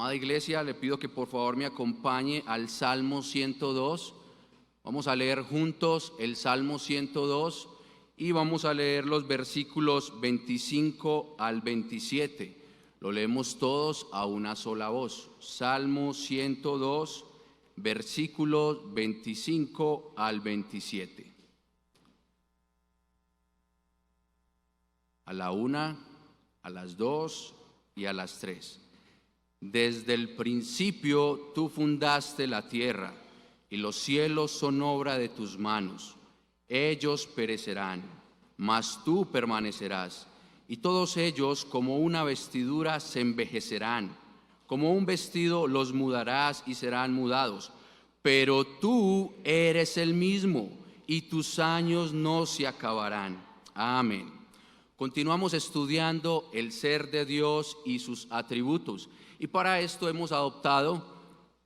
Amada iglesia, le pido que por favor me acompañe al Salmo 102. Vamos a leer juntos el Salmo 102 y vamos a leer los versículos 25 al 27. Lo leemos todos a una sola voz. Salmo 102, versículos 25 al 27. A la 1, a las 2 y a las 3. Desde el principio tú fundaste la tierra, y los cielos son obra de tus manos. Ellos perecerán, mas tú permanecerás, y todos ellos como una vestidura se envejecerán. Como un vestido los mudarás y serán mudados. Pero tú eres el mismo, y tus años no se acabarán. Amén. Continuamos estudiando el ser de Dios y sus atributos. Y para esto hemos adoptado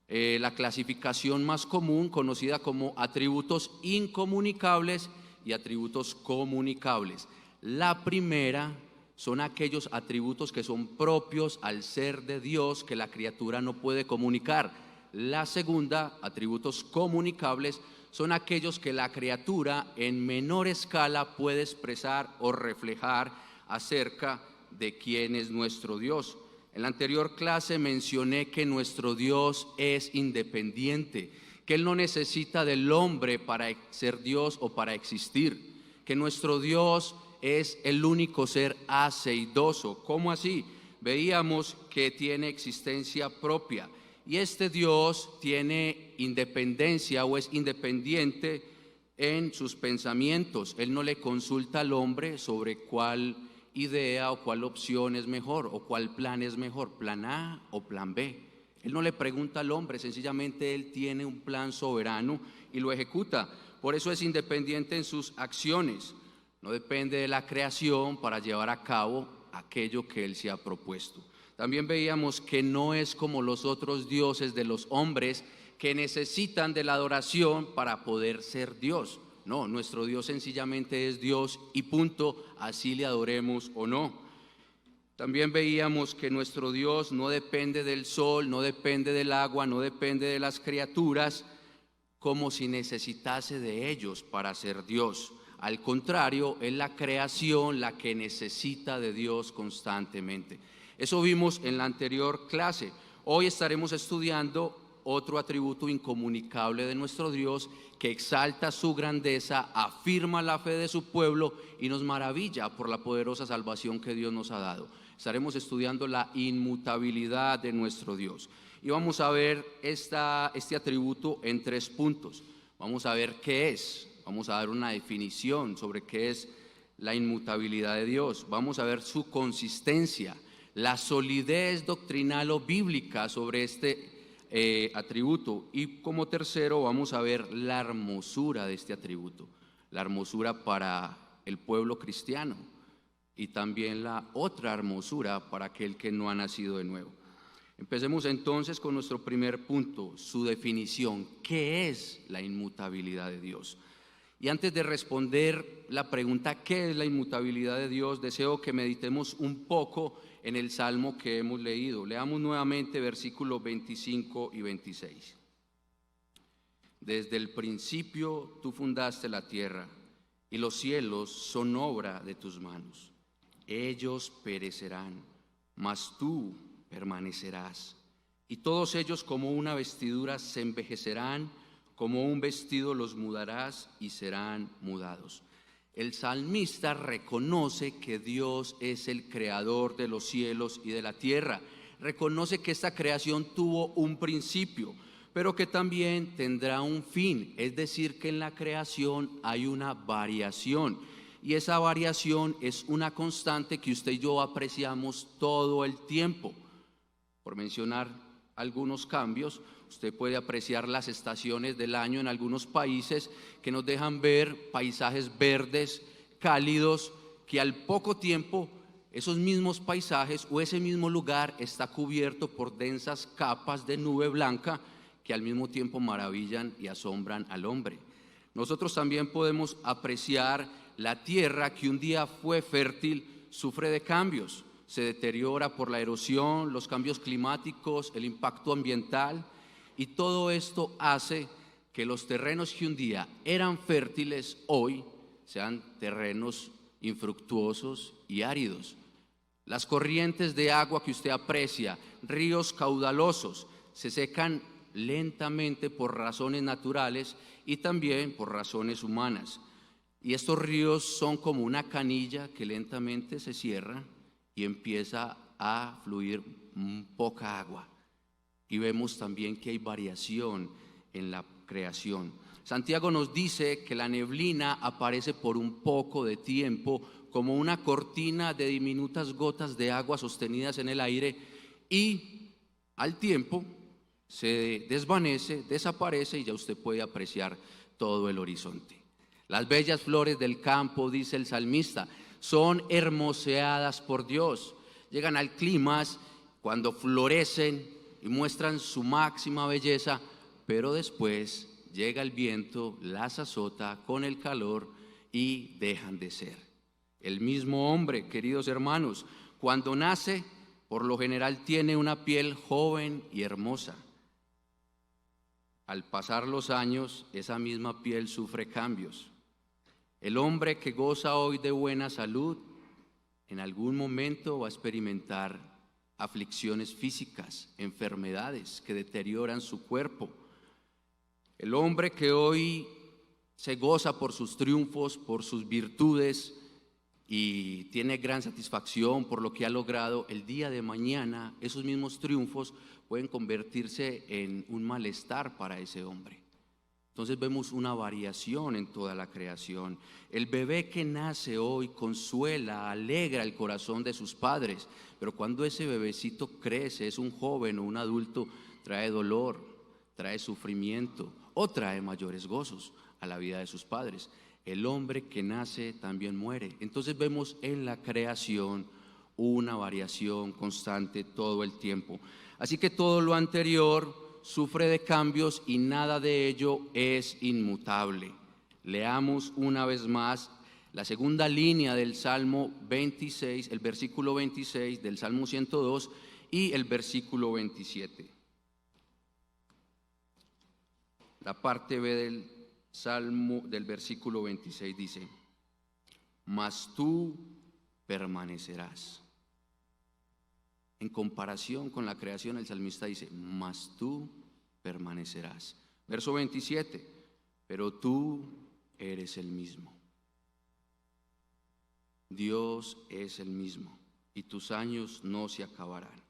la clasificación más común, conocida como atributos incomunicables y atributos comunicables. La primera son aquellos atributos que son propios al ser de Dios, que la criatura no puede comunicar. La segunda, atributos comunicables, son aquellos que la criatura en menor escala puede expresar o reflejar acerca de quién es nuestro Dios. En la anterior clase mencioné que nuestro Dios es independiente, que Él no necesita del hombre para ser Dios o para existir, que nuestro Dios es el único ser aceidoso. ¿Cómo así? Veíamos que tiene existencia propia y este Dios tiene independencia o es independiente en sus pensamientos. Él no le consulta al hombre sobre cuál idea o cuál opción es mejor o cuál plan es mejor, plan A o plan B. Él no le pregunta al hombre, sencillamente Él tiene un plan soberano y lo ejecuta. Por eso es independiente en sus acciones, no depende de la creación para llevar a cabo aquello que Él se ha propuesto. También veíamos que no es como los otros dioses de los hombres que necesitan de la adoración para poder ser Dios. No, nuestro Dios sencillamente es Dios y punto, así le adoremos o no. También veíamos que nuestro Dios no depende del sol, no depende del agua, no depende de las criaturas, como si necesitase de ellos para ser Dios. Al contrario, es la creación la que necesita de Dios constantemente. Eso vimos en la anterior clase. Hoy estaremos estudiando otro atributo incomunicable de nuestro Dios que exalta su grandeza, afirma la fe de su pueblo y nos maravilla por la poderosa salvación que Dios nos ha dado. Estaremos estudiando la inmutabilidad de nuestro Dios y vamos a ver este atributo en 3 puntos. Vamos a ver qué es, vamos a dar una definición sobre qué es la inmutabilidad de Dios, vamos a ver su consistencia, la solidez doctrinal o bíblica sobre este atributo, y como tercero vamos a ver la hermosura de este atributo, la hermosura para el pueblo cristiano y también la otra hermosura para aquel que no ha nacido de nuevo. Empecemos entonces con nuestro primer punto, su definición. ¿Qué es la inmutabilidad de Dios? Y antes de responder la pregunta ¿qué es la inmutabilidad de Dios?, deseo que meditemos un poco en el Salmo que hemos leído. Leamos nuevamente versículos 25 y 26. Desde el principio tú fundaste la tierra, y los cielos son obra de tus manos. Ellos perecerán, mas tú permanecerás. Y todos ellos como una vestidura se envejecerán, como un vestido los mudarás y serán mudados. El salmista reconoce que Dios es el creador de los cielos y de la tierra. Reconoce que esta creación tuvo un principio, pero que también tendrá un fin. Es decir, que en la creación hay una variación. Y esa variación es una constante que usted y yo apreciamos todo el tiempo. Por mencionar algunos cambios, usted puede apreciar las estaciones del año en algunos países que nos dejan ver paisajes verdes, cálidos, que al poco tiempo esos mismos paisajes o ese mismo lugar está cubierto por densas capas de nube blanca que al mismo tiempo maravillan y asombran al hombre. Nosotros también podemos apreciar la tierra que un día fue fértil, sufre de cambios. se deteriora por la erosión, los cambios climáticos, el impacto ambiental, y todo esto hace que los terrenos que un día eran fértiles hoy sean terrenos infructuosos y áridos. Las corrientes de agua que usted aprecia, ríos caudalosos, se secan lentamente por razones naturales y también por razones humanas. Y estos ríos son como una canilla que lentamente se cierra y empieza a fluir poca agua. Y vemos también que hay variación en la creación. Santiago nos dice que la neblina aparece por un poco de tiempo como una cortina de diminutas gotas de agua sostenidas en el aire, y al tiempo se desvanece, desaparece, y ya usted puede apreciar todo el horizonte. Las bellas flores del campo, dice el salmista, son hermoseadas por Dios. Llegan al clímax cuando florecen y muestran su máxima belleza, pero después llega el viento, las azota con el calor y dejan de ser. El mismo hombre, queridos hermanos, cuando nace, por lo general tiene una piel joven y hermosa. Al pasar los años, esa misma piel sufre cambios. El hombre que goza hoy de buena salud, en algún momento va a experimentar aflicciones físicas, enfermedades que deterioran su cuerpo. El hombre que hoy se goza por sus triunfos, por sus virtudes y tiene gran satisfacción por lo que ha logrado, el día de mañana esos mismos triunfos pueden convertirse en un malestar para ese hombre. Entonces vemos una variación en toda la creación. El bebé que nace hoy consuela, alegra el corazón de sus padres, pero cuando ese bebecito crece, es un joven o un adulto, trae dolor, trae sufrimiento o trae mayores gozos a la vida de sus padres. El hombre que nace también muere. Entonces vemos en la creación una variación constante todo el tiempo. Así que todo lo anterior sufre de cambios y nada de ello es inmutable. Leamos una vez más la segunda línea del Salmo 26, el versículo 26 del Salmo 102 y el versículo 27. La parte B del Salmo del versículo 26 dice: mas tú permanecerás. En comparación con la creación, el salmista dice: mas tú permanecerás. Verso 27: pero tú eres el mismo. Dios es el mismo y tus años no se acabarán.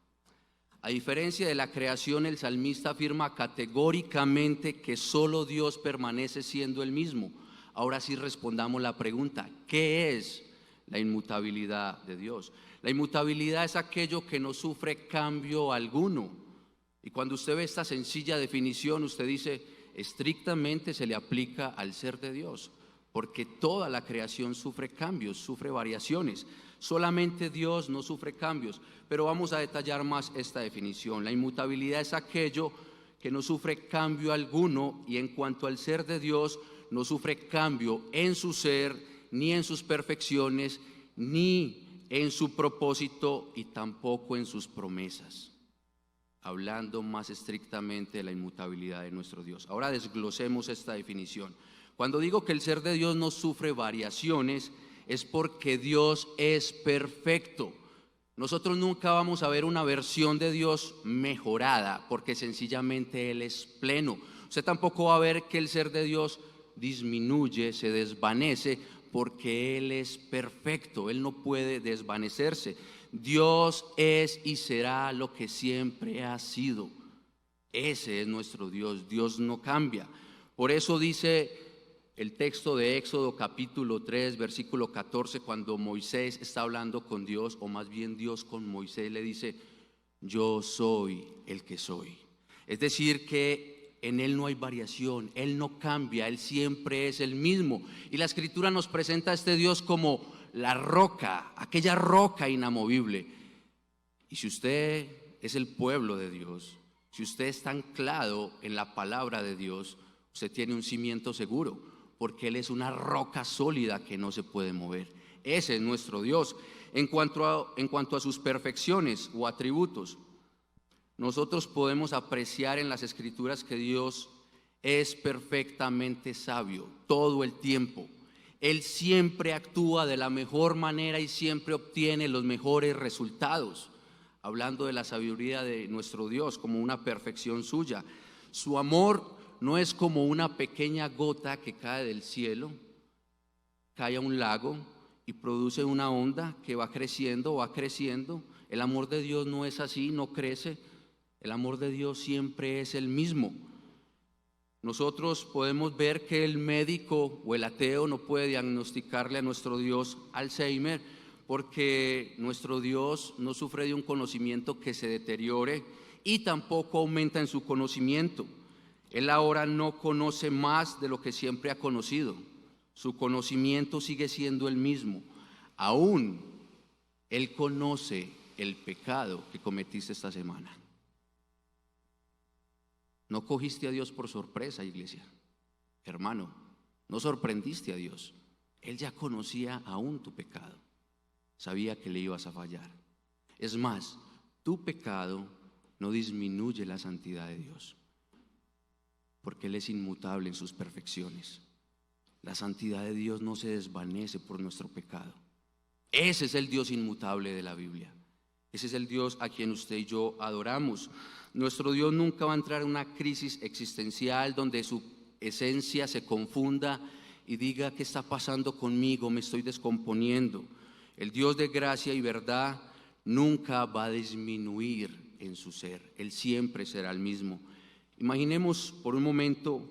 A diferencia de la creación, el salmista afirma categóricamente que solo Dios permanece siendo el mismo. Ahora sí respondamos la pregunta: ¿qué es la inmutabilidad de Dios? La inmutabilidad es aquello que no sufre cambio alguno. Y cuando usted ve esta sencilla definición, usted dice: estrictamente se le aplica al ser de Dios, porque toda la creación sufre cambios, sufre variaciones. Solamente Dios no sufre cambios. Pero vamos a detallar más esta definición. La inmutabilidad es aquello que no sufre cambio alguno, y en cuanto al ser de Dios, no sufre cambio en su ser, ni en sus perfecciones, ni en su propósito, y tampoco en sus promesas. Hablando más estrictamente de la inmutabilidad de nuestro Dios. Ahora desglosemos esta definición. Cuando digo que el ser de Dios no sufre variaciones, es porque Dios es perfecto. Nosotros nunca vamos a ver una versión de Dios mejorada, porque sencillamente Él es pleno. Usted tampoco va a ver que el ser de Dios disminuye, se desvanece, porque Él es perfecto. Él no puede desvanecerse. Dios es y será lo que siempre ha sido. Ese es nuestro Dios. Dios no cambia. Por eso dice el texto de Éxodo capítulo 3 versículo 14, cuando Moisés está hablando con Dios, o más bien Dios con Moisés, le dice: yo soy el que soy. Es decir, que en Él no hay variación, Él no cambia, Él siempre es el mismo. Y la Escritura nos presenta a este Dios como la roca, aquella roca inamovible. Y si usted es el pueblo de Dios, si usted está anclado en la palabra de Dios, usted tiene un cimiento seguro, porque Él es una roca sólida que no se puede mover. Ese es nuestro Dios. En cuanto a sus perfecciones o atributos, nosotros podemos apreciar en las Escrituras que Dios es perfectamente sabio todo el tiempo. Él siempre actúa de la mejor manera y siempre obtiene los mejores resultados. Hablando de la sabiduría de nuestro Dios como una perfección suya. Su amor no es como una pequeña gota que cae del cielo, cae a un lago y produce una onda que va creciendo, va creciendo. El amor de Dios no es así, no crece. El amor de Dios siempre es el mismo. Nosotros podemos ver que el médico o el ateo no puede diagnosticarle a nuestro Dios Alzheimer, porque nuestro Dios no sufre de un conocimiento que se deteriore y tampoco aumenta en su conocimiento. Él ahora no conoce más de lo que siempre ha conocido. Su conocimiento sigue siendo el mismo. Aún Él conoce el pecado que cometiste esta semana. No cogiste a Dios por sorpresa, iglesia. Hermano, no sorprendiste a Dios. Él ya conocía aún tu pecado. Sabía que le ibas a fallar. Es más, tu pecado no disminuye la santidad de Dios, porque Él es inmutable en sus perfecciones. La santidad de Dios no se desvanece por nuestro pecado. Ese es el Dios inmutable de la Biblia. Ese es el Dios a quien usted y yo adoramos. Nuestro Dios nunca va a entrar en una crisis existencial donde su esencia se confunda y diga: ¿qué está pasando conmigo? Me estoy descomponiendo. El Dios de gracia y verdad nunca va a disminuir en su ser. Él siempre será el mismo. Imaginemos por un momento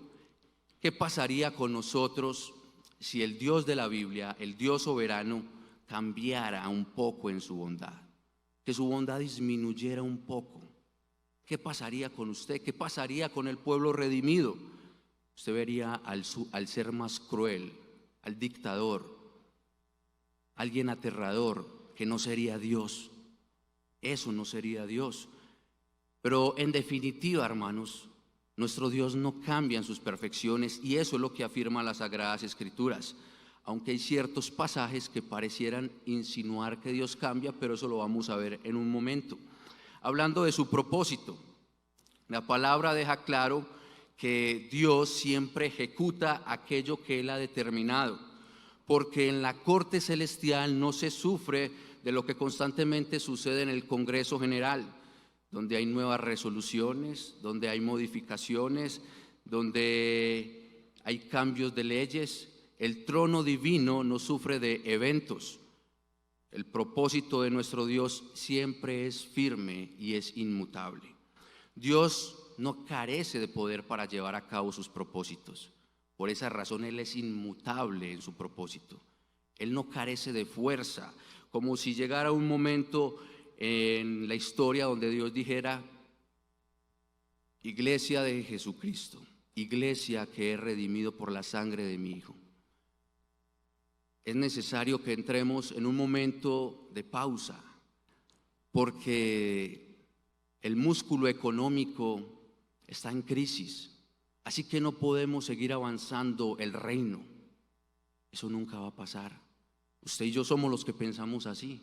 qué pasaría con nosotros si el Dios de la Biblia, el Dios soberano, cambiara un poco en su bondad, que su bondad disminuyera un poco. ¿Qué pasaría con usted? ¿Qué pasaría con el pueblo redimido? Usted vería al ser más cruel, al dictador, alguien aterrador, que no sería Dios. Eso no sería Dios. Pero en definitiva, hermanos, nuestro Dios no cambia en sus perfecciones, y eso es lo que afirman las Sagradas Escrituras. Aunque hay ciertos pasajes que parecieran insinuar que Dios cambia, pero eso lo vamos a ver en un momento. Hablando de su propósito, la palabra deja claro que Dios siempre ejecuta aquello que Él ha determinado, porque en la corte celestial no se sufre de lo que constantemente sucede en el Congreso General, donde hay nuevas resoluciones, donde hay modificaciones, donde hay cambios de leyes. El trono divino no sufre de eventos. El propósito de nuestro Dios siempre es firme y es inmutable. Dios no carece de poder para llevar a cabo sus propósitos. Por esa razón Él es inmutable en su propósito. Él no carece de fuerza, como si llegara un momento en la historia donde Dios dijera: iglesia de Jesucristo, iglesia que he redimido por la sangre de mi Hijo. Es necesario que entremos en un momento de pausa, porque el músculo económico está en crisis, así que no podemos seguir avanzando el reino. Eso nunca va a pasar. Usted y yo somos los que pensamos así,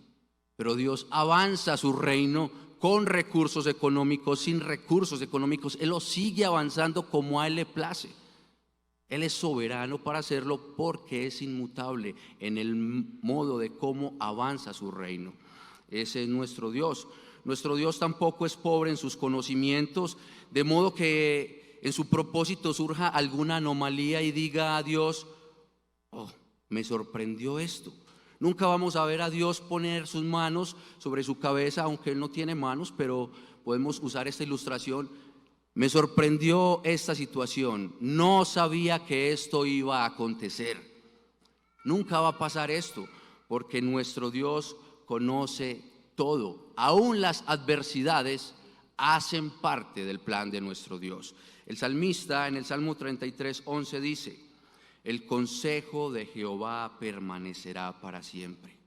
pero Dios avanza su reino con recursos económicos, sin recursos económicos. Él lo sigue avanzando como a Él le place. Él es soberano para hacerlo porque es inmutable en el modo de cómo avanza su reino. Ese es nuestro Dios. Nuestro Dios tampoco es pobre en sus conocimientos, de modo que en su propósito surja alguna anomalía y diga a Dios: oh, me sorprendió esto. Nunca vamos a ver a Dios poner sus manos sobre su cabeza, aunque Él no tiene manos, pero podemos usar esta ilustración. Me sorprendió esta situación, no sabía que esto iba a acontecer. Nunca va a pasar esto, porque nuestro Dios conoce todo. Aún las adversidades hacen parte del plan de nuestro Dios. El salmista en el Salmo 33:11 dice: el consejo de Jehová permanecerá para siempre,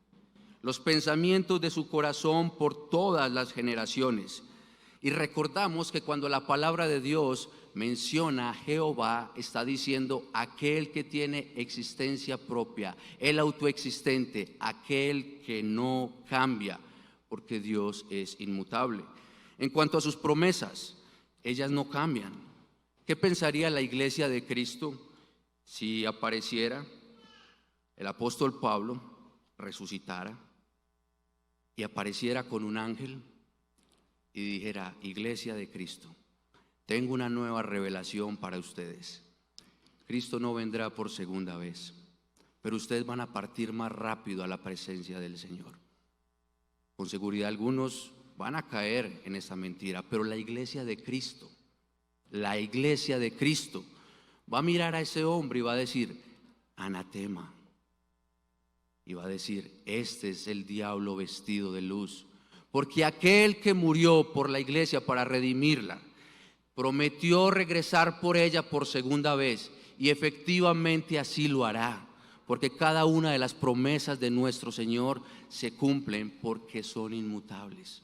los pensamientos de su corazón por todas las generaciones. Y recordamos que cuando la palabra de Dios menciona a Jehová, está diciendo aquel que tiene existencia propia, el autoexistente, aquel que no cambia, porque Dios es inmutable. En cuanto a sus promesas, ellas no cambian. ¿Qué pensaría la iglesia de Cristo si apareciera el apóstol Pablo, resucitara y apareciera con un ángel y dijera: iglesia de Cristo, tengo una nueva revelación para ustedes? Cristo no vendrá por segunda vez, pero ustedes van a partir más rápido a la presencia del Señor. Con seguridad algunos van a caer en esa mentira, pero la iglesia de Cristo va a mirar a ese hombre y va a decir: anatema. Y va a decir: este es el diablo vestido de luz, porque aquel que murió por la iglesia para redimirla, prometió regresar por ella por segunda vez, y efectivamente así lo hará, porque cada una de las promesas de nuestro Señor se cumplen porque son inmutables.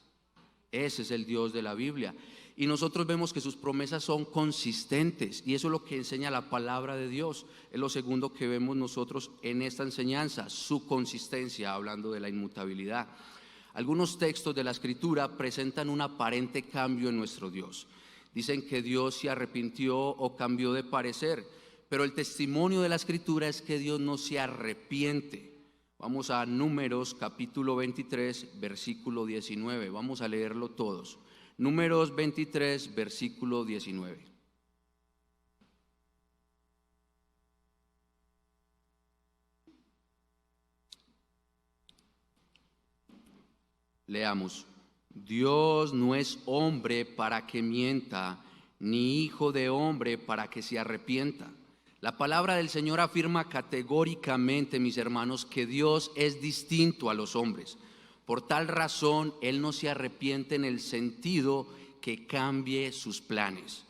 Ese es el Dios de la Biblia. Y nosotros vemos que sus promesas son consistentes, y eso es lo que enseña la palabra de Dios. Es lo segundo que vemos nosotros en esta enseñanza, su consistencia, hablando de la inmutabilidad. Algunos textos de la Escritura presentan un aparente cambio en nuestro Dios. Dicen que Dios se arrepintió o cambió de parecer, pero el testimonio de la Escritura es que Dios no se arrepiente. Vamos a Números capítulo 23, versículo 19. Vamos a leerlo todos. Números 23, versículo 19. Leamos: Dios no es hombre para que mienta, ni hijo de hombre para que se arrepienta. La palabra del Señor afirma categóricamente, mis hermanos, que Dios es distinto a los hombres. Por tal razón, Él no se arrepiente en el sentido que cambie sus planes.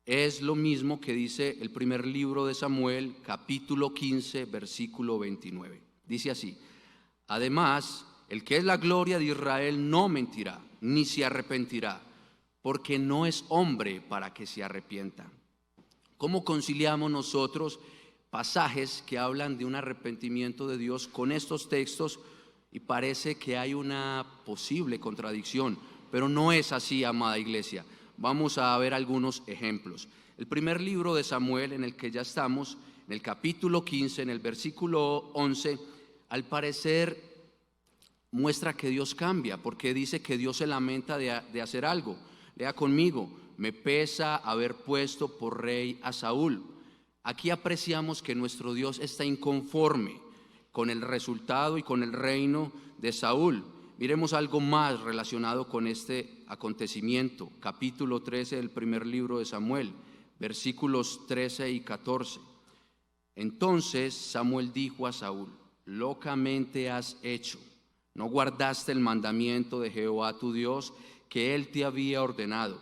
Es lo mismo que dice el primer libro de Samuel, capítulo 15, versículo 29. Dice así: además, el que es la gloria de Israel no mentirá, ni se arrepentirá, porque no es hombre para que se arrepienta. ¿Cómo conciliamos nosotros pasajes que hablan de un arrepentimiento de Dios con estos textos? Y parece que hay una posible contradicción, pero no es así, amada iglesia. Vamos a ver algunos ejemplos. El primer libro de Samuel, en el que ya estamos, en el capítulo 15, en el versículo 11, al parecer muestra que Dios cambia, porque dice que Dios se lamenta de hacer algo. Lea conmigo: me pesa haber puesto por rey a Saúl. Aquí apreciamos que nuestro Dios está inconforme con el resultado y con el reino de Saúl. Miremos algo más relacionado con este acontecimiento. Capítulo 13 del primer libro de Samuel, versículos 13 y 14. Entonces Samuel dijo a Saúl: locamente has hecho, no guardaste el mandamiento de Jehová tu Dios que él te había ordenado,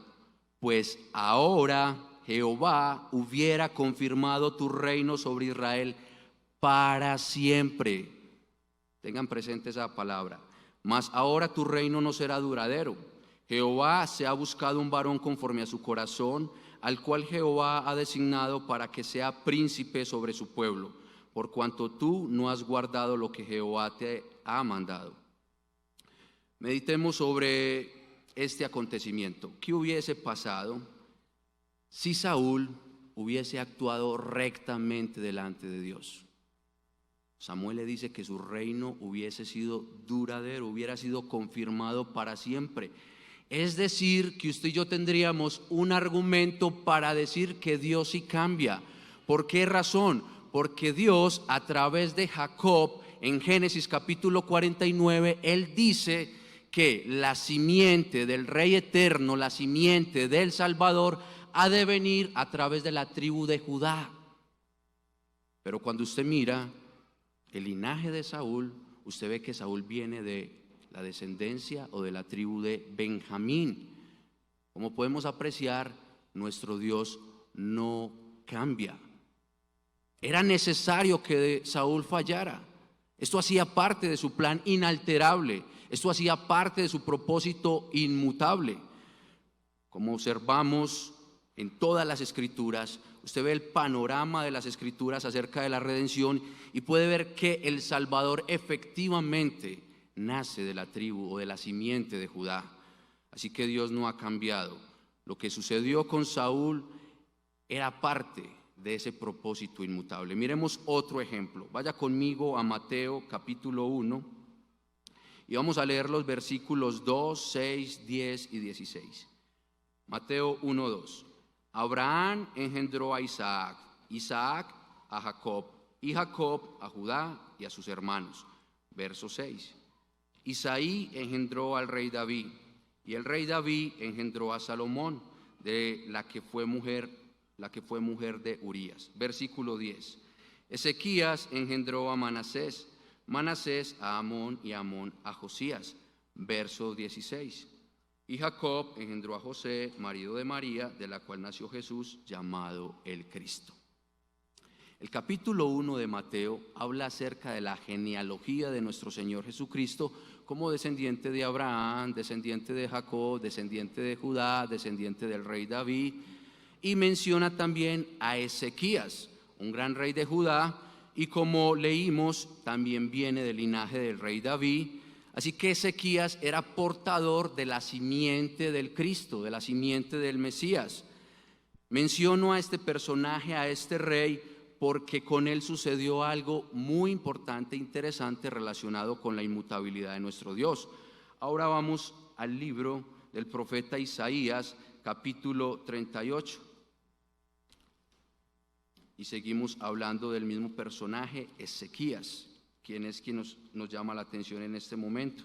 pues ahora Jehová hubiera confirmado tu reino sobre Israel para siempre. Tengan presente esa palabra. Mas ahora tu reino no será duradero. Jehová se ha buscado un varón conforme a su corazón, al cual Jehová ha designado para que sea príncipe sobre su pueblo, por cuanto tú no has guardado lo que Jehová te ha mandado. Meditemos sobre este acontecimiento. ¿Qué hubiese pasado si Saúl hubiese actuado rectamente delante de Dios? Samuel le dice que su reino hubiese sido duradero, hubiera sido confirmado para siempre. Es decir, que usted y yo tendríamos un argumento para decir que Dios sí cambia. ¿Por qué razón? Porque Dios, a través de Jacob, en Génesis capítulo 49, Él dice que la simiente del Rey eterno, la simiente del Salvador, ha de venir a través de la tribu de Judá. Pero cuando usted mira el linaje de Saúl, usted ve que Saúl viene de la descendencia o de la tribu de Benjamín. Como podemos apreciar, nuestro Dios no cambia. Era necesario que Saúl fallara. Esto hacía parte de su plan inalterable. Esto hacía parte de su propósito inmutable. Como observamos en todas las escrituras, usted ve el panorama de las escrituras acerca de la redención y puede ver que el Salvador efectivamente nace de la tribu o de la simiente de Judá. Así que Dios no ha cambiado. Lo que sucedió con Saúl era parte de ese propósito inmutable. Miremos otro ejemplo. Vaya conmigo a Mateo capítulo 1 y vamos a leer los versículos 2, 6, 10 y 16. Mateo 1, 2. Abraham engendró a Isaac, Isaac a Jacob, y Jacob a Judá y a sus hermanos. Verso 6. Isaí engendró al rey David, y el rey David engendró a Salomón, de la que fue mujer de Urías. Versículo 10. Ezequías engendró a Manasés, Manasés a Amón y Amón a Josías. Verso 16. Y Jacob engendró a José, marido de María, de la cual nació Jesús, llamado el Cristo. El capítulo 1 de Mateo habla acerca de la genealogía de nuestro Señor Jesucristo como descendiente de Abraham, descendiente de Jacob, descendiente de Judá, descendiente del rey David, y menciona también a Ezequías, un gran rey de Judá, y como leímos, también viene del linaje del rey David. Así que Ezequías era portador de la simiente del Cristo, de la simiente del Mesías. Menciono a este personaje, a este rey, porque con él sucedió algo muy importante e interesante relacionado con la inmutabilidad de nuestro Dios. Ahora vamos al libro del profeta Isaías, capítulo 38. Y seguimos hablando del mismo personaje, Ezequías, quien nos llama la atención en este momento.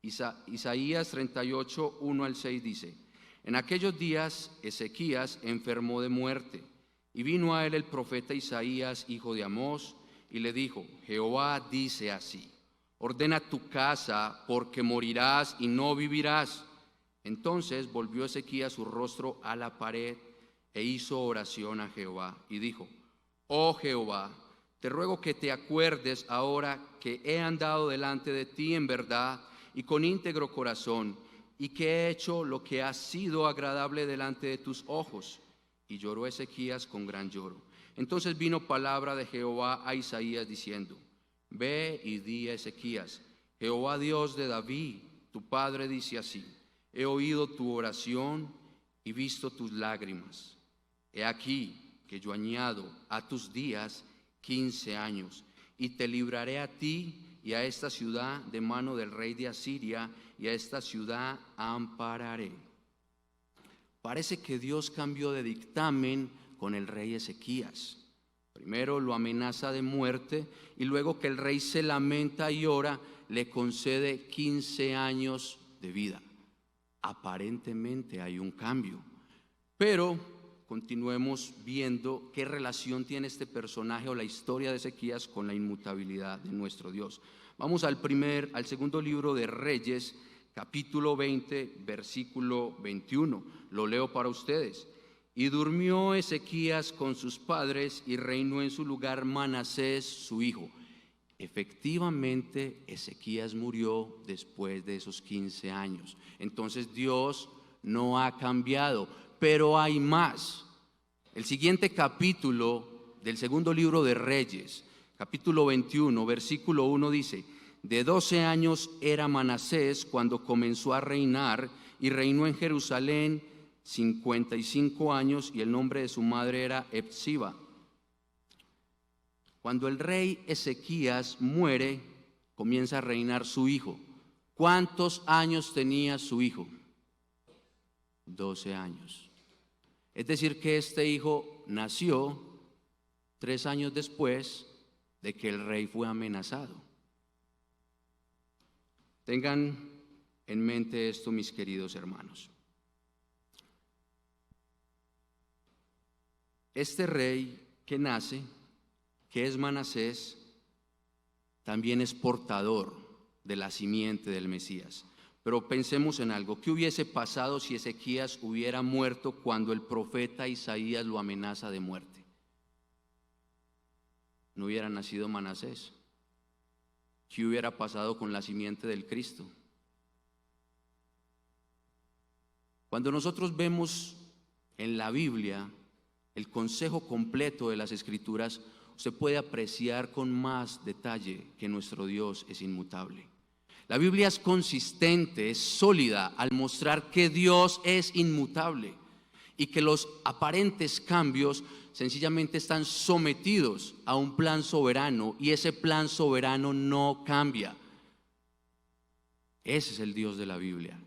Isaías 38, 1 al 6 dice: En aquellos días Ezequías enfermó de muerte, y vino a él el profeta Isaías, hijo de Amós, y le dijo: Jehová dice así: ordena tu casa, porque morirás y no vivirás. Entonces volvió Ezequías su rostro a la pared e hizo oración a Jehová, y dijo: Oh Jehová, te ruego que te acuerdes ahora que he andado delante de ti en verdad y con íntegro corazón, y que he hecho lo que ha sido agradable delante de tus ojos. Y lloró Ezequías con gran lloro. Entonces vino palabra de Jehová a Isaías diciendo: Ve y di a Ezequías: Jehová Dios de David, tu padre, dice así: He oído tu oración y visto tus lágrimas. He aquí que yo añado a tus días 15 años, y te libraré a ti y a esta ciudad de mano del rey de Asiria, y a esta ciudad ampararé. Parece que Dios cambió de dictamen con el rey Ezequías. Primero lo amenaza de muerte, y luego que el rey se lamenta y ora, le concede 15 años de vida. Aparentemente hay un cambio, pero continuemos viendo qué relación tiene este personaje o la historia de Ezequías con la inmutabilidad de nuestro Dios. Vamos al segundo libro de Reyes, capítulo 20, versículo 21. Lo leo para ustedes. Y durmió Ezequías con sus padres y reinó en su lugar Manasés su hijo. Efectivamente, Ezequías murió después de esos 15 años. Entonces Dios no ha cambiado, pero hay más. El siguiente capítulo del segundo libro de Reyes, capítulo 21, versículo 1 dice: De 12 años era Manasés cuando comenzó a reinar, y reinó en Jerusalén 55 años, y el nombre de su madre era Epsiba. Cuando el rey Ezequías muere, comienza a reinar su hijo. ¿Cuántos años tenía su hijo? 12 años. Es decir, que este hijo nació 3 años después de que el rey fue amenazado. Tengan en mente esto, mis queridos hermanos. Este rey que nace, que es Manasés, también es portador de la simiente del Mesías. Pero pensemos en algo: ¿qué hubiese pasado si Ezequías hubiera muerto cuando el profeta Isaías lo amenaza de muerte? No hubiera nacido Manasés. ¿Qué hubiera pasado con la simiente del Cristo? Cuando nosotros vemos en la Biblia, el consejo completo de las Escrituras, usted puede apreciar con más detalle que nuestro Dios es inmutable. La Biblia es consistente, es sólida al mostrar que Dios es inmutable y que los aparentes cambios sencillamente están sometidos a un plan soberano, y ese plan soberano no cambia. Ese es el Dios de la Biblia.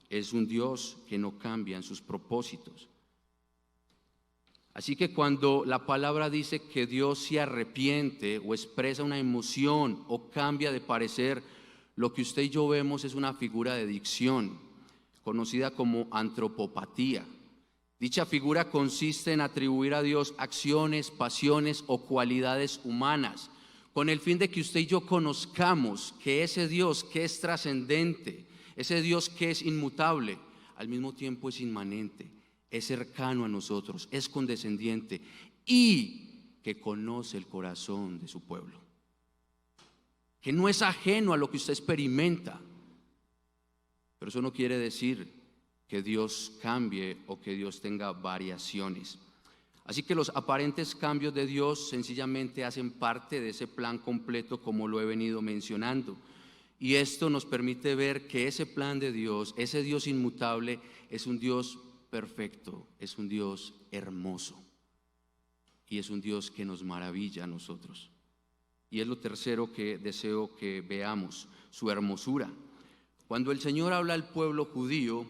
Es un Dios que no cambia en sus propósitos. Así que cuando la palabra dice que Dios se arrepiente o expresa una emoción o cambia de parecer, lo que usted y yo vemos es una figura de dicción conocida como antropopatía. Dicha figura consiste en atribuir a Dios acciones, pasiones o cualidades humanas, con el fin de que usted y yo conozcamos que ese Dios que es trascendente, ese Dios que es inmutable, al mismo tiempo es inmanente, es cercano a nosotros, es condescendiente y que conoce el corazón de su pueblo, que no es ajeno a lo que usted experimenta. Pero eso no quiere decir que Dios cambie o que Dios tenga variaciones. Así que los aparentes cambios de Dios sencillamente hacen parte de ese plan completo, como lo he venido mencionando. Y esto nos permite ver que ese plan de Dios, ese Dios inmutable, es un Dios perfecto, es un Dios hermoso y es un Dios que nos maravilla a nosotros. Y es lo tercero que deseo que veamos, su hermosura. Cuando el Señor habla al pueblo judío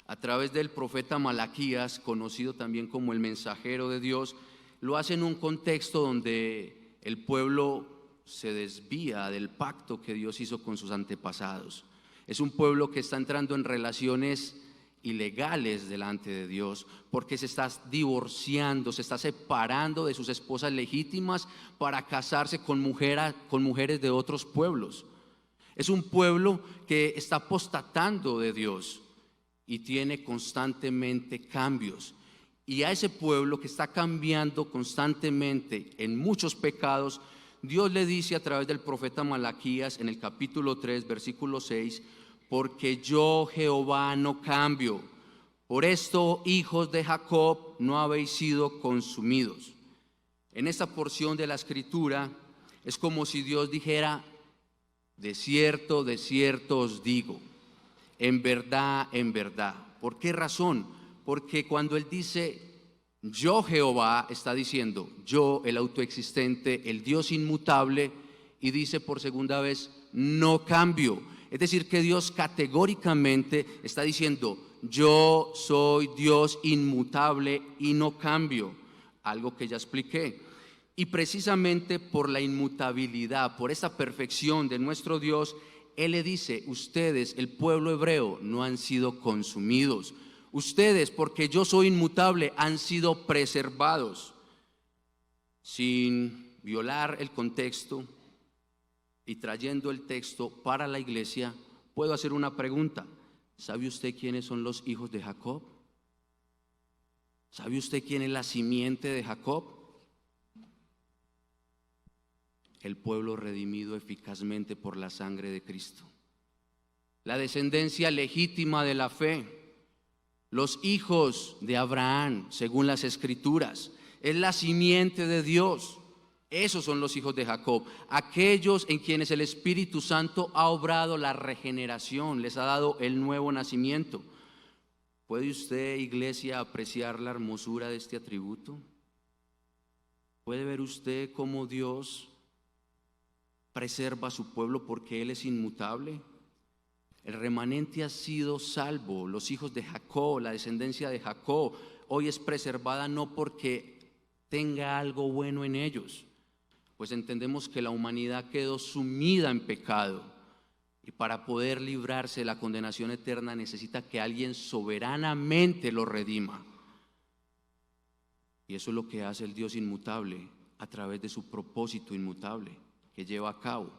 a través del profeta Malaquías, conocido también como el mensajero de Dios, lo hace en un contexto donde el pueblo se desvía del pacto que Dios hizo con sus antepasados. Es un pueblo que está entrando en relaciones ilegales delante de Dios, porque se está divorciando, se está separando de sus esposas legítimas para casarse con mujeres de otros pueblos. Es un pueblo que está apostatando de Dios y tiene constantemente cambios. Y a ese pueblo que está cambiando constantemente en muchos pecados, Dios le dice a través del profeta Malaquías en el capítulo 3, versículo 6: porque yo, Jehová, no cambio. Por esto, hijos de Jacob, no habéis sido consumidos. En esta porción de la Escritura es como si Dios dijera: de cierto os digo, en verdad. ¿Por qué razón? Porque cuando Él dice yo, Jehová, está diciendo yo, el autoexistente, el Dios inmutable, y dice por segunda vez no cambio. Es decir, que Dios categóricamente está diciendo yo soy Dios inmutable y no cambio, algo que ya expliqué. Y precisamente por la inmutabilidad, por esta perfección de nuestro Dios, Él le dice: ustedes, el pueblo hebreo, no han sido consumidos. Ustedes, porque yo soy inmutable, han sido preservados. Sin violar el contexto y trayendo el texto para la iglesia, puedo hacer una pregunta. ¿Sabe usted quiénes son los hijos de Jacob? ¿Sabe usted quién es la simiente de Jacob? El pueblo redimido eficazmente por la sangre de Cristo, la descendencia legítima de la fe, los hijos de Abraham según las Escrituras, es la simiente de Dios. Esos son los hijos de Jacob, aquellos en quienes el Espíritu Santo ha obrado la regeneración, les ha dado el nuevo nacimiento. ¿Puede usted, iglesia, apreciar la hermosura de este atributo? ¿Puede ver usted cómo Dios preserva a su pueblo porque Él es inmutable? El remanente ha sido salvo, los hijos de Jacob, la descendencia de Jacob, hoy es preservada no porque tenga algo bueno en ellos, pues entendemos que la humanidad quedó sumida en pecado, y para poder librarse de la condenación eterna necesita que alguien soberanamente lo redima. Y eso es lo que hace el Dios inmutable a través de su propósito inmutable que lleva a cabo.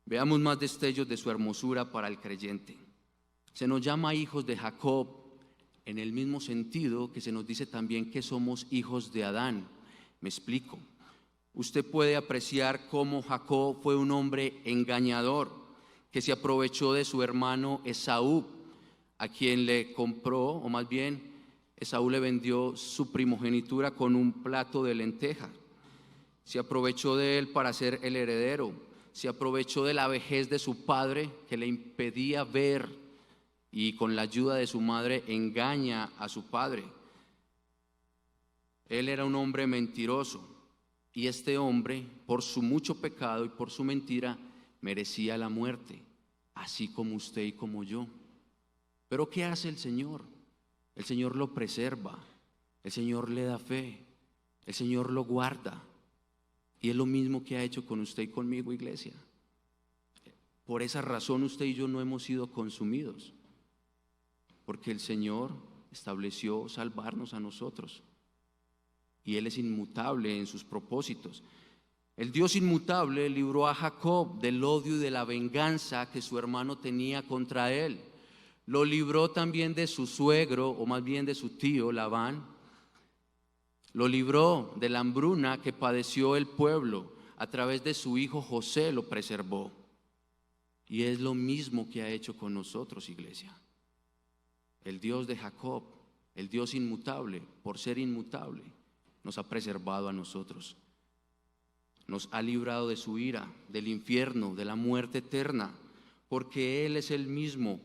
Veamos más destellos de su hermosura para el creyente. Se nos llama hijos de Jacob en el mismo sentido que se nos dice también que somos hijos de Adán. Me explico. Usted puede apreciar cómo Jacob fue un hombre engañador que se aprovechó de su hermano Esaú, a quien le compró, o más bien Esaú le vendió su primogenitura con un plato de lenteja. Se aprovechó de él para ser el heredero. Se aprovechó de la vejez de su padre, que le impedía ver, y con la ayuda de su madre engaña a su padre. Él era un hombre mentiroso, y este hombre, por su mucho pecado y por su mentira, merecía la muerte, así como usted y como yo. Pero ¿qué hace el Señor? El Señor lo preserva, el Señor le da fe, el Señor lo guarda. Y es lo mismo que ha hecho con usted y conmigo, iglesia. Por esa razón usted y yo no hemos sido consumidos, porque el Señor estableció salvarnos a nosotros. Y Él es inmutable en sus propósitos. El Dios inmutable libró a Jacob del odio y de la venganza que su hermano tenía contra él. Lo libró también de su suegro, o más bien de su tío Labán. Lo libró de la hambruna que padeció el pueblo. A través de su hijo José lo preservó. Y es lo mismo que ha hecho con nosotros, iglesia. El Dios de Jacob, el Dios inmutable, por ser inmutable, nos ha preservado a nosotros. Nos ha librado de su ira, del infierno, de la muerte eterna, porque Él es el mismo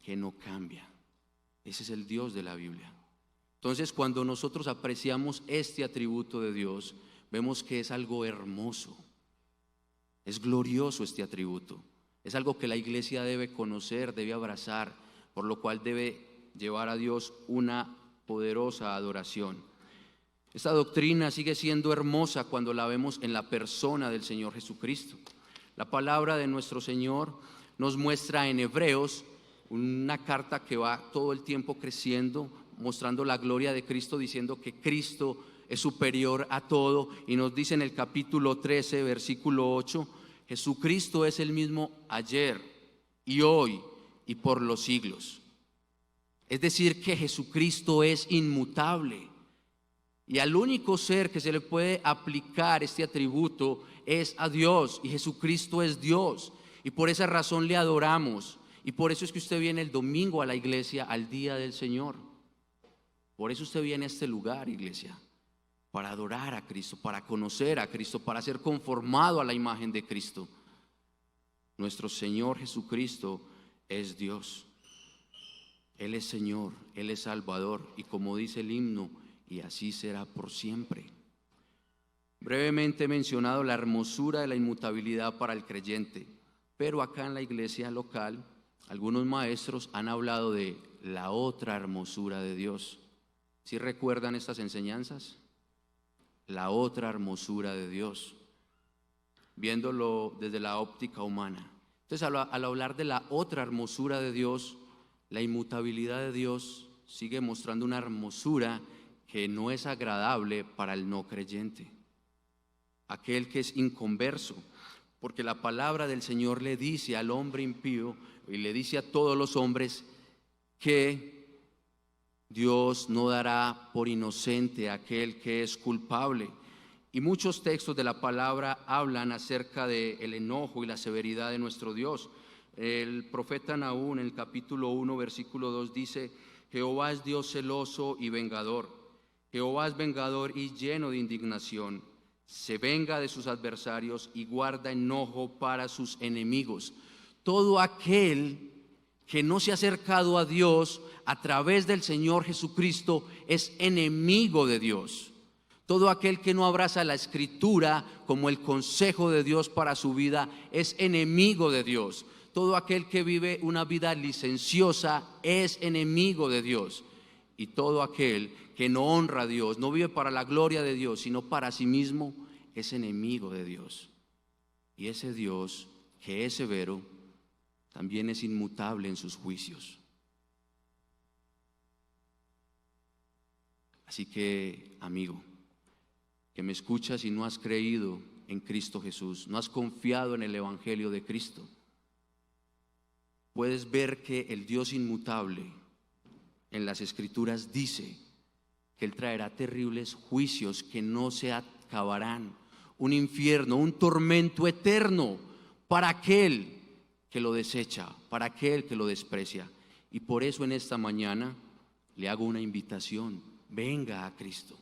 que no cambia. Ese es el Dios de la Biblia. Entonces, cuando nosotros apreciamos este atributo de Dios, vemos que es algo hermoso, es glorioso este atributo, es algo que la iglesia debe conocer, debe abrazar, por lo cual debe llevar a Dios una poderosa adoración. Esta doctrina sigue siendo hermosa cuando la vemos en la persona del Señor Jesucristo. La palabra de nuestro Señor nos muestra en Hebreos una carta que va todo el tiempo creciendo, mostrando la gloria de Cristo, diciendo que Cristo es superior a todo, y nos dice en el capítulo 13, versículo 8, Jesucristo es el mismo ayer y hoy y por los siglos. Es decir, que Jesucristo es inmutable. Y al único ser que se le puede aplicar este atributo es a Dios, y Jesucristo es Dios, y por esa razón le adoramos, y por eso es que usted viene el domingo a la iglesia, al día del Señor. Por eso usted viene a este lugar, iglesia, para adorar a Cristo, para conocer a Cristo, para ser conformado a la imagen de Cristo. Nuestro Señor Jesucristo es Dios. Él es Señor, Él es Salvador, y como dice el himno, y así será por siempre. Brevemente he mencionado la hermosura de la inmutabilidad para el creyente, pero acá en la iglesia local algunos maestros han hablado de la otra hermosura de Dios. ¿Sí recuerdan estas enseñanzas? La otra hermosura de Dios, viéndolo desde la óptica humana. Entonces, al hablar de la otra hermosura de Dios, la inmutabilidad de Dios sigue mostrando una hermosura que no es agradable para el no creyente, aquel que es inconverso, porque la palabra del Señor le dice al hombre impío y le dice a todos los hombres que Dios no dará por inocente a aquel que es culpable. Y muchos textos de la palabra hablan acerca del enojo y la severidad de nuestro Dios. El profeta Nahum en el capítulo 1 versículo 2 dice: Jehová es Dios celoso y vengador. Jehová es vengador y lleno de indignación. Se venga de sus adversarios y guarda enojo para sus enemigos. Todo aquel que no se ha acercado a Dios a través del Señor Jesucristo es enemigo de Dios. Todo aquel que no abraza la Escritura como el consejo de Dios para su vida es enemigo de Dios. Todo aquel que vive una vida licenciosa es enemigo de Dios. Y todo aquel que no honra a Dios, no vive para la gloria de Dios, sino para sí mismo, es enemigo de Dios. Y ese Dios, que es severo, también es inmutable en sus juicios. Así que, amigo, que me escuchas y no has creído en Cristo Jesús, no has confiado en el Evangelio de Cristo, puedes ver que el Dios inmutable en las Escrituras dice que Él traerá terribles juicios que no se acabarán, un infierno, un tormento eterno para aquel que lo desecha, para aquel que lo desprecia. Y por eso en esta mañana le hago una invitación: venga a Cristo,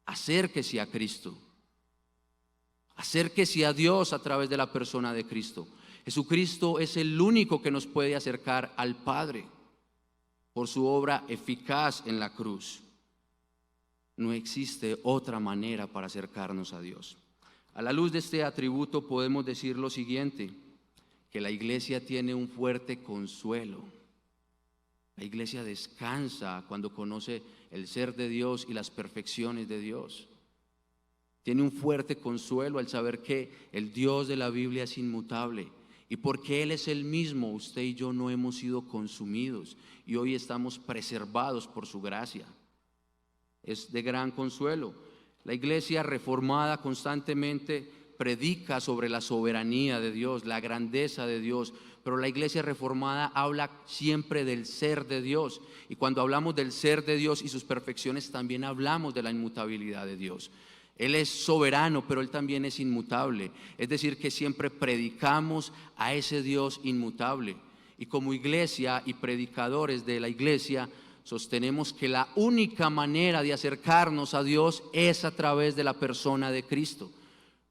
acérquese a Cristo, acérquese a Dios a través de la persona de Cristo. Jesucristo es el único que nos puede acercar al Padre por su obra eficaz en la cruz. No existe otra manera para acercarnos a Dios. A la luz de este atributo podemos decir lo siguiente: que la iglesia tiene un fuerte consuelo. La iglesia descansa cuando conoce el ser de Dios y las perfecciones de Dios. Tiene un fuerte consuelo al saber que el Dios de la Biblia es inmutable, y porque Él es el mismo, usted y yo no hemos sido consumidos y hoy estamos preservados por su gracia. Es de gran consuelo. La iglesia reformada constantemente predica sobre la soberanía de Dios, la grandeza de Dios, pero la iglesia reformada habla siempre del ser de Dios, y cuando hablamos del ser de Dios y sus perfecciones, también hablamos de la inmutabilidad de Dios. Él es soberano, pero Él también es inmutable. Es decir, que siempre predicamos a ese Dios inmutable. Y como iglesia y predicadores de la iglesia, sostenemos que la única manera de acercarnos a Dios es a través de la persona de Cristo.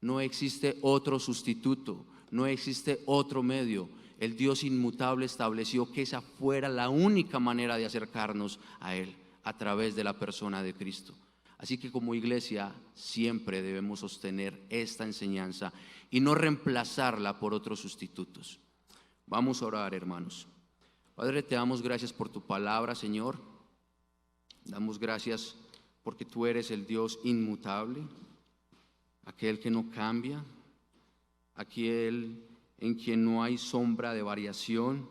No existe otro sustituto, no existe otro medio. El Dios inmutable estableció que esa fuera la única manera de acercarnos a Él, a través de la persona de Cristo. Así que como iglesia siempre debemos sostener esta enseñanza y no reemplazarla por otros sustitutos. Vamos a orar, hermanos. Padre, te damos gracias por tu palabra, Señor. Damos gracias porque tú eres el Dios inmutable, aquel que no cambia, aquel en quien no hay sombra de variación.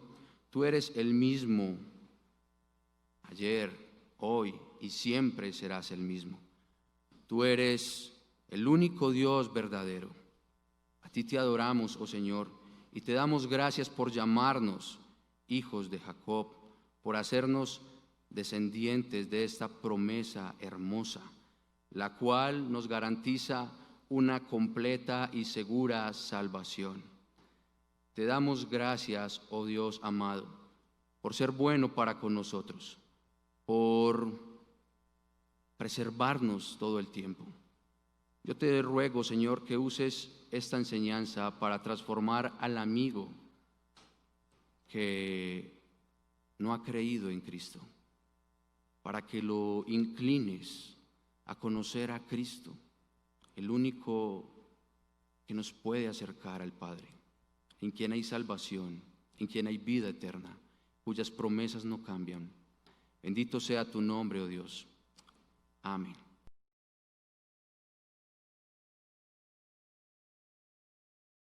Tú eres el mismo ayer, hoy y siempre serás el mismo. Tú eres el único Dios verdadero. A ti te adoramos, oh Señor, y te damos gracias por llamarnos hijos de Jacob, por hacernos descendientes de esta promesa hermosa, la cual nos garantiza una completa y segura salvación. Te damos gracias, oh Dios amado, por ser bueno para con nosotros, por preservarnos todo el tiempo. Yo te ruego, Señor, que uses esta enseñanza para transformar al amigo que no ha creído en Cristo, para que lo inclines a conocer a Cristo, el único que nos puede acercar al Padre, en quien hay salvación, en quien hay vida eterna, cuyas promesas no cambian. Bendito sea tu nombre, oh Dios. Amén.